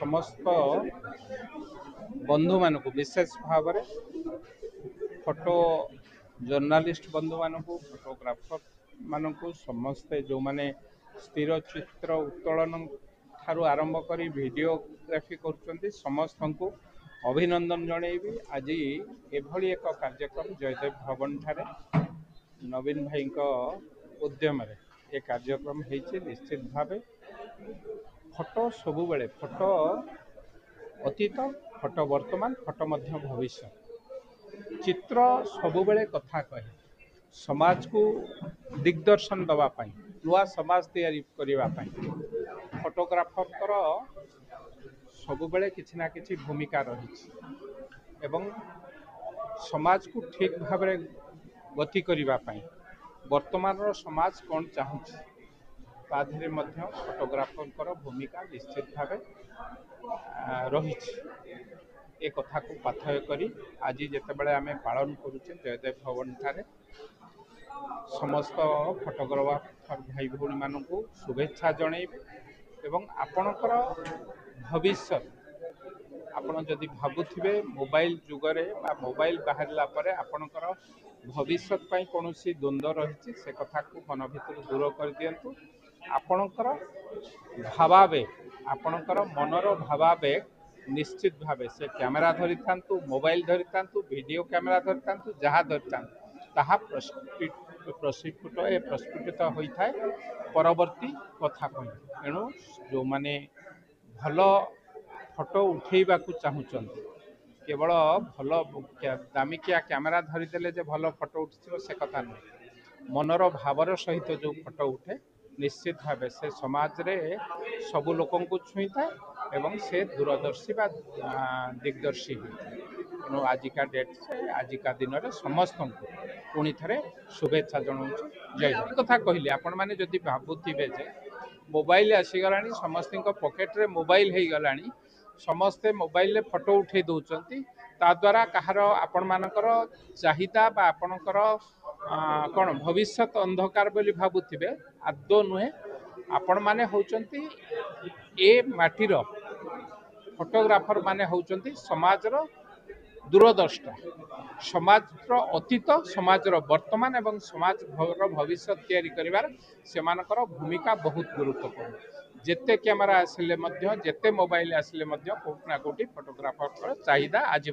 समस्त बंधु मानक विशेष भाव में फोटो जर्नालीस्ट बंधु मानक फोटोग्राफर मानक समस्ते जो माने स्थिर चित्र उत्तोलन ठारू आरंभ कर वीडियोग्राफी कर समस्त को अभिनंदन जनइबी। आज एभली एक कार्यक्रम जयदेव भवन ठारे नवीन भाई उद्यम ये कार्यक्रम होती निश्चित भाव फोटो सबु बेले फोटो अतीत फोटो वर्तमान फोटो मध्य भविष्य चित्र सबु बेले कथा कहे समाज को दिग्दर्शन दवापाई नुआ समाज तैयारी करने फोटोग्राफर सबु बेले किछि ना किछि भूमिका रही एवं समाज को ठीक भाव में गति करने वर्तमान समाज कौन चाहूँगी ताधे फोटोग्राफर भूमिका निश्चित भाव रही ए कथा को पाथय करी आज जितेबाला आम पालन करुचे जयदेव भवन ठारे समस्त फोटोग्राफर भाई भौणी मानक शुभेच्छा जनइबे एवं आपणकर भविष्य आपण जदि भावुथिबे मोबाइल जुगरे बा मोबाइल बाहरला परे आपणकर भविष्य पई कोनोसी द्वंद्व रही से कथा को मन भीतर दूर कर दियंतु आपणकर भावावेग आपणकर मनर भावावेग निश्चित भावे से कैमेरा धरी थांतु मोबाइल धरी थांतु वीडियो कैमेरा धरी थांतु जहाँ धरी थांतु ताहा प्रस्फुटित होता है परवर्ती कथा कही एणु जो माने भल फोटो उठेबा को चाहूचंती केवल भल दामिकिया कैमेरा धरीदेले जे भल फोटो उठिथिबो से कथा नहीं मनर भावर सहित जो फोटो उठे निश्चित भाव से समाज रे सबु लोकों को छुई था एवं से दूरदर्शी बा दिग्दर्शी तेणु आजिका डेट से आजिका दिन में समस्त को पुणी थे शुभेच्छा जनाऊँ जय कथा कहली आपण मैंने जदि भावुथिबे जे मोबाइल आसीगला समस्त पॉकेट रे मोबाइल हो गला समस्ते मोबाइल फोटो उठे दौरान ताद्वारा कहार आपण मानकर चाहिदा बा आपणकर कौन भविष्य अंधकार बोली भावुथिबे आदौ नुहे आपण माने होचंती ए माटीर फोटोग्राफर माने होचंती समाजर दूरदर्शिता समाजर अतीत समाजर वर्तमान एवं समाज भविष्य तैयारी करिवार सेमानकर भूमिका बहुत गुरुत्वपूर्ण जेते कैमेरा आसिले मध्य जेते मोबाइल आसिले मध्य कोठना कोठी फोटोग्राफर चाहिदा आज